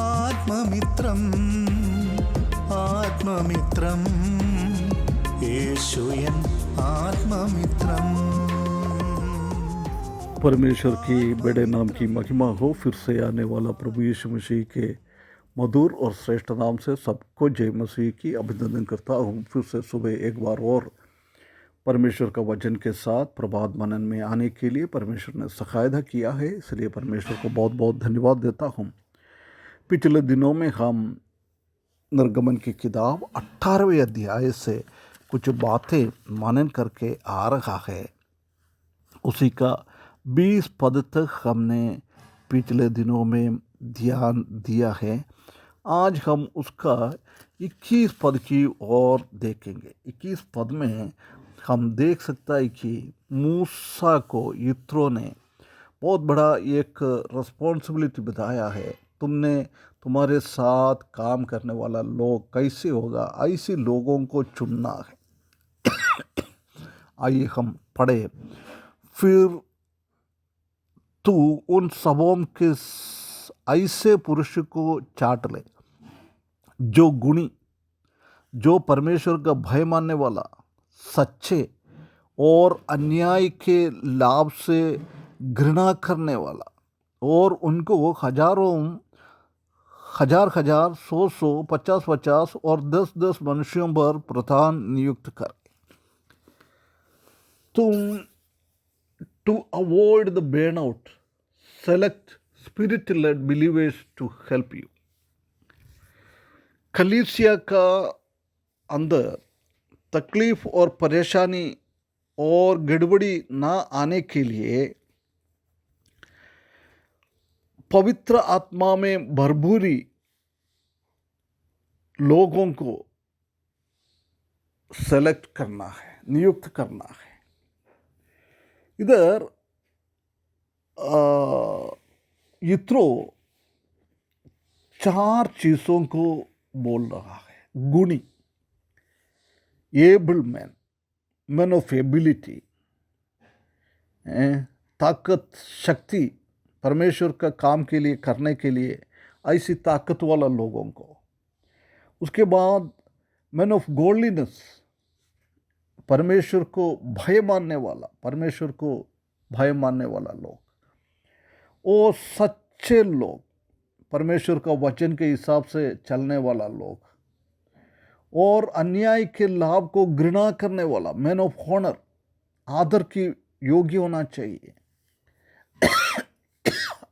ആത്മമിത്രം ആത്മമിത്രം യേശുയൻ आत्ममित्रम। परमेश्वर की बड़े नाम की महिमा हो। फिर से आने वाला प्रभु यीशु मसीह के मधुर और श्रेष्ठ नाम से सबको जय मसीह की अभिनंदन करता हूँ। फिर से सुबह एक बार और परमेश्वर का वचन के साथ प्रभात मनन में आने के लिए परमेश्वर ने सकायदा किया है, इसलिए परमेश्वर को बहुत बहुत धन्यवाद देता हूँ। पिछले दिनों में हम निर्गमन की किताब 18वें अध्याय से कुछ बातें मनन करके आ रहा है। उसी का 20 पद तक हमने पिछले दिनों में ध्यान दिया है। आज हम उसका 21 पद की ओर देखेंगे। 21 पद में हम देख सकता है कि मूसा को यित्रो ने बहुत बड़ा एक रिस्पॉन्सिबिलिटी बताया है। तुम्हारे साथ काम करने वाला लोग कैसे होगा, ऐसे लोगों को चुनना है। आइए हम पढ़े। फिर तू उन सबों के ऐसे पुरुष को चाट ले जो गुणी, जो परमेश्वर का भय मानने वाला, सच्चे और अन्याय के लाभ से घृणा करने वाला, और उनको हजारों हजार हजार, 100 50 और 10 मनुष्यों पर प्रधान नियुक्त कर। तुम to avoid the burnout, select spirit-led believers to help you. कलीसिया का अंदर तकलीफ और परेशानी और गड़बड़ी ना आने के लिए पवित्र आत्मा में भरपूरी लोगों को सेलेक्ट करना है, नियुक्त करना है। इधर यित्रो 4 चीज़ों को बोल रहा है। गुणी, एबल मैन ऑफ एबिलिटी, ताकत, शक्ति, परमेश्वर का काम के लिए करने के लिए ऐसी ताकत वाला लोगों को। उसके बाद मैन ऑफ गॉडलीनेस, परमेश्वर को भय मानने वाला, परमेश्वर को भय मानने वाला लोग, और सच्चे लोग, परमेश्वर का वचन के हिसाब से चलने वाला लोग, और अन्याय के लाभ को घृणा करने वाला, मैन ऑफ ऑनर, आदर की योग्य होना चाहिए,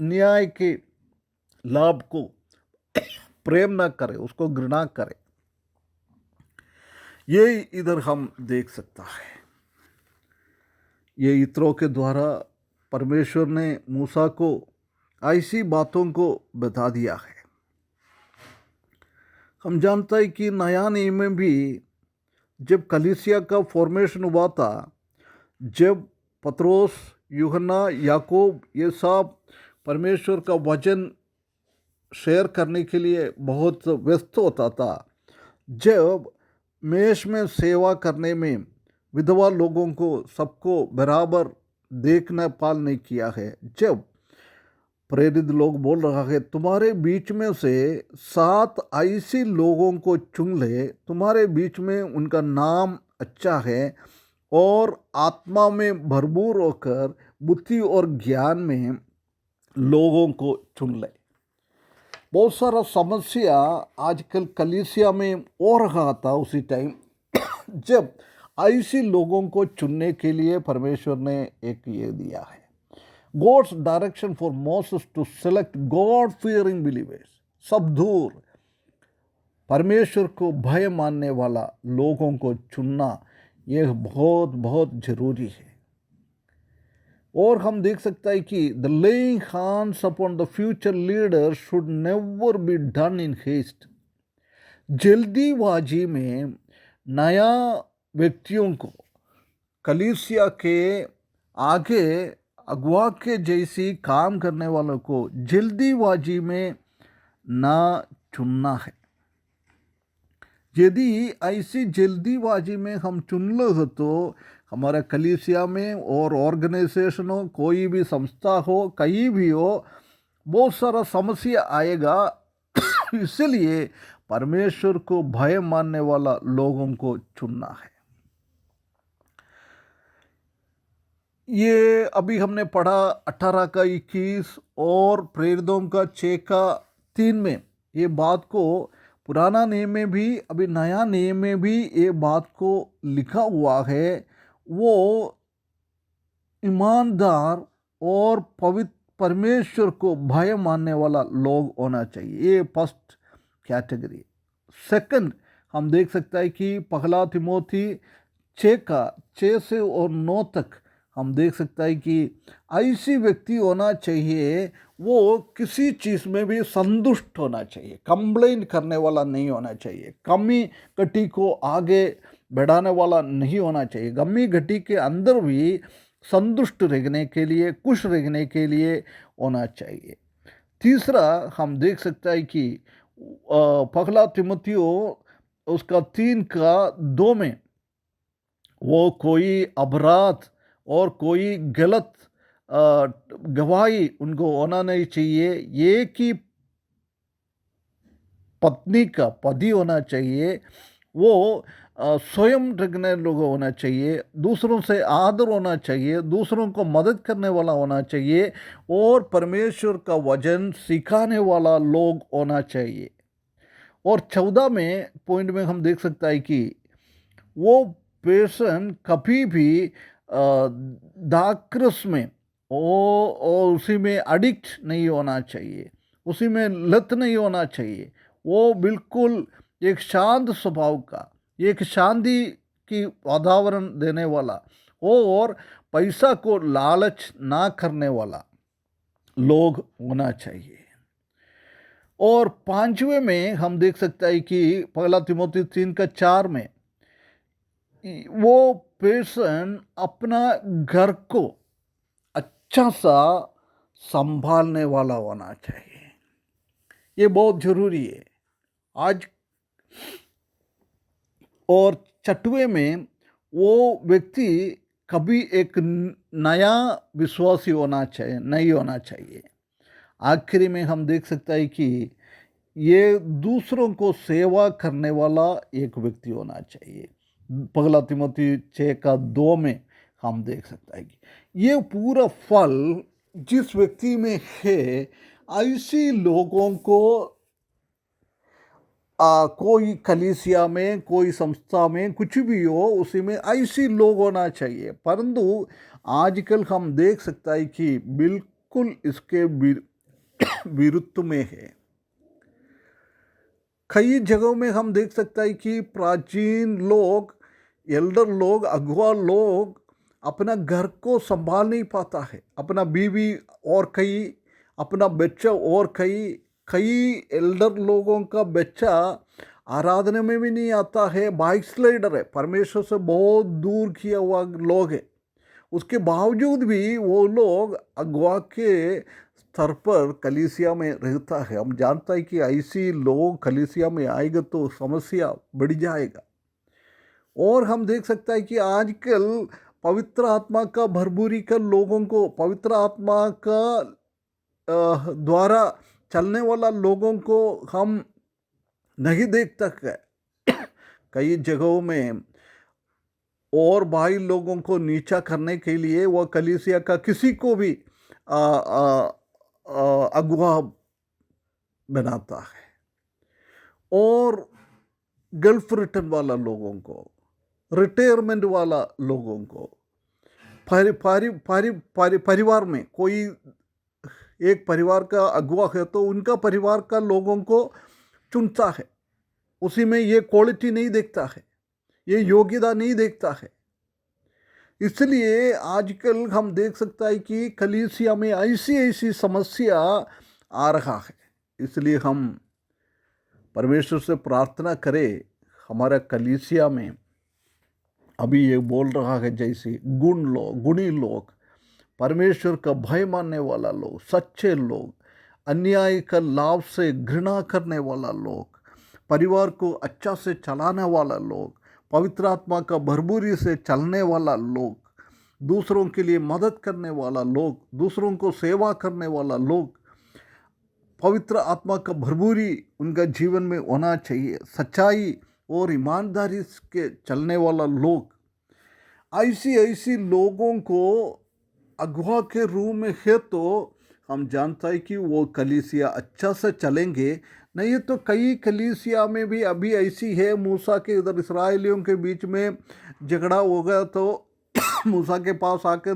अन्याय के लाभ को प्रेम न करे, उसको घृणा करे। ये इधर हम देख सकता है। ये यित्रो के द्वारा परमेश्वर ने मूसा को ऐसी बातों को बता दिया है। हम जानते हैं कि नया नियम में भी जब कलीसिया का फॉर्मेशन हुआ था, जब पतरोस, यूहन्ना, याकूब ये सब परमेश्वर का वचन शेयर करने के लिए बहुत व्यस्त होता था, जब मेष में सेवा करने में विधवा लोगों को सबको बराबर देखना पालने किया है, जब प्रेरित लोग बोल रहा है तुम्हारे बीच में से 7 ऐसे लोगों को चुन ले, तुम्हारे बीच में उनका नाम अच्छा है और आत्मा में भरपूर होकर बुद्धि और ज्ञान में लोगों को चुन ले। बहुत सारा समस्या आजकल कलीसिया में हो रहा था उसी टाइम जब ऐसे लोगों को चुनने के लिए परमेश्वर ने एक ये दिया है, God's direction for Moses to select God fearing believers. सब दूर परमेश्वर को भय मानने वाला लोगों को चुनना यह बहुत बहुत जरूरी है। और हम देख सकते हैं कि the laying hands upon the future leader should never be done in haste. जल्दीबाजी में नया व्यक्तियों को कलीसिया के आगे अगुआ के जैसी काम करने वालों को जल्दीबाजी में ना चुनना है। यदि ऐसी जल्दीबाजी में हम चुन लो तो हमारा कलीसिया में और ऑर्गेनाइजेशन हो, कोई भी संस्था हो, कहीं भी हो, बहुत सारा समस्या आएगा इसलिए परमेश्वर को भय मानने वाला लोगों को चुनना है। ये अभी हमने पढ़ा 18 का 21 और प्रेरितों का 6 का 3 में ये बात को पुराना नियम में भी अभी नया नियम में भी ये बात को लिखा हुआ है। वो ईमानदार और पवित्र परमेश्वर को भय मानने वाला लोग होना चाहिए। ये फर्स्ट कैटेगरी। सेकंड हम देख सकते हैं कि पहला तिमोथी 6 का 6 से और 9 तक हम देख सकते हैं कि ऐसी व्यक्ति होना चाहिए वो किसी चीज़ में भी संतुष्ट होना चाहिए, कंप्लेन करने वाला नहीं होना चाहिए, कमी घटी को आगे बढ़ाने वाला नहीं होना चाहिए, कमी घटी के अंदर भी संतुष्ट रहने के लिए, खुश रहने के लिए होना चाहिए। तीसरा हम देख सकते हैं कि पहला तिमुथियो उसका 3 का 2 में वो कोई अपराध और कोई गलत गवाही उनको होना नहीं चाहिए। एक ही पत्नी का पति होना चाहिए। वो स्वयं रखने लोग होना चाहिए, दूसरों से आदर होना चाहिए, दूसरों को मदद करने वाला होना चाहिए और परमेश्वर का वचन सिखाने वाला लोग होना चाहिए। और 14 में पॉइंट में हम देख सकता है कि वो पर्सन कभी भी दाक्रस में और उसी में एडिक्ट नहीं होना चाहिए, उसी में लत नहीं होना चाहिए। वो बिल्कुल एक शांत स्वभाव का, एक शांति की वातावरण देने वाला और पैसा को लालच ना करने वाला लोग होना चाहिए। और 5वें में हम देख सकते हैं कि पहला तिमोथी 3 का 4 में वो पर्सन अपना घर को अच्छा सा संभालने वाला होना चाहिए। ये बहुत ज़रूरी है आज। और 6वें में वो व्यक्ति कभी एक नया विश्वासी होना चाहिए नहीं होना चाहिए। आखिरी में हम देख सकते हैं कि ये दूसरों को सेवा करने वाला एक व्यक्ति होना चाहिए। पहला तिमोथी 6 का 2 में हम देख सकते हैं कि ये पूरा फल जिस व्यक्ति में है, ऐसी लोगों को कोई कलीसिया में, कोई संस्था में, कुछ भी हो, उसी में ऐसी लोग होना चाहिए। परंतु आजकल हम देख सकते हैं कि बिल्कुल इसके विरुद्ध में है। कई जगहों में हम देख सकते हैं कि प्राचीन लोग, एल्डर लोग, अगुआ लोग अपना घर को संभाल नहीं पाता है, अपना बीवी और कई, अपना बच्चा और कई एल्डर लोगों का बच्चा आराधना में भी नहीं आता है, बैकस्लाइडर है, परमेश्वर से बहुत दूर किया हुआ लोग है। उसके बावजूद भी वो लोग अगुआ के स्तर पर कलीसिया में रहता है। हम जानता है कि ऐसी लोग कलीसिया में आएगा तो समस्या बढ़ जाएगा। और हम देख सकते हैं कि आजकल पवित्र आत्मा का भरपूरी कर लोगों को, पवित्र आत्मा का द्वारा चलने वाला लोगों को हम नहीं देख सकते। कई जगहों में और भाई लोगों को नीचा करने के लिए वह कलीसिया का किसी को भी अगुआ बनाता है। और गल्फ रिटर्न वाला लोगों को, रिटायरमेंट वाला लोगों को, परिवार में कोई एक परिवार का अगुआ है तो उनका परिवार का लोगों को चुनता है, उसी में ये क्वालिटी नहीं देखता है, ये योग्यता नहीं देखता है। इसलिए आजकल हम देख सकता है कि कलीसिया में ऐसी समस्या आ रहा है। इसलिए हम परमेश्वर से प्रार्थना करें, हमारा कलीसिया में अभी ये बोल रहा है जैसे गुणी लोग, परमेश्वर का भय मानने वाला लोग, सच्चे लोग, अन्याय का लाभ से घृणा करने वाला लोग, परिवार को अच्छा से चलाने वाला लोग, पवित्र आत्मा का भरपूरी से चलने वाला लोग, दूसरों के लिए मदद करने वाला लोग, दूसरों को सेवा करने वाला लोग, पवित्र आत्मा का भरपूरी उनका जीवन में होना चाहिए, सच्चाई और ईमानदारी के चलने वाला लोग। ऐसी लोगों को अगुआ के रूप में है तो हम जानता है कि वो कलीसिया अच्छा से चलेंगे। नहीं तो कई कलीसिया में भी अभी ऐसी है, मूसा के इधर इसराइलियों के बीच में झगड़ा हो गया तो मूसा के पास आकर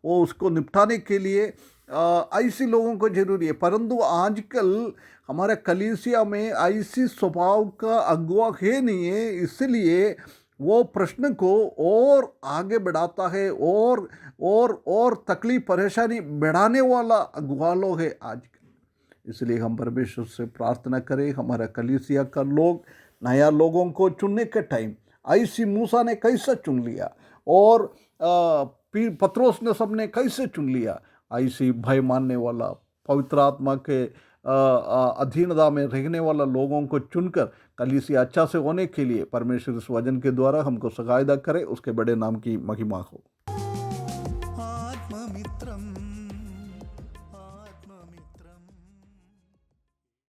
वो उसको निपटाने के लिए ऐसे लोगों को जरूरी है। परंतु आजकल हमारे कलीसिया में ऐसी स्वभाव का अगुआ है नहीं है, इसलिए वो प्रश्न को और आगे बढ़ाता है और तकलीफ परेशानी बढ़ाने वाला अगुआ लोग है आजकल। इसलिए हम परमेश्वर से प्रार्थना करें, हमारा कलीसिया का लोग नया लोगों को चुनने के टाइम ऐसी मूसा ने कैसे चुन लिया और पत्रोस ने सबने कैसे चुन लिया, ऐसी भय मानने वाला पवित्र आत्मा के अधीनता में रहने वाला लोगों को चुनकर कलीसिया अच्छा से होने के लिए परमेश्वर इस वचन के द्वारा हमको सहायता करे। उसके बड़े नाम की महिमा हो।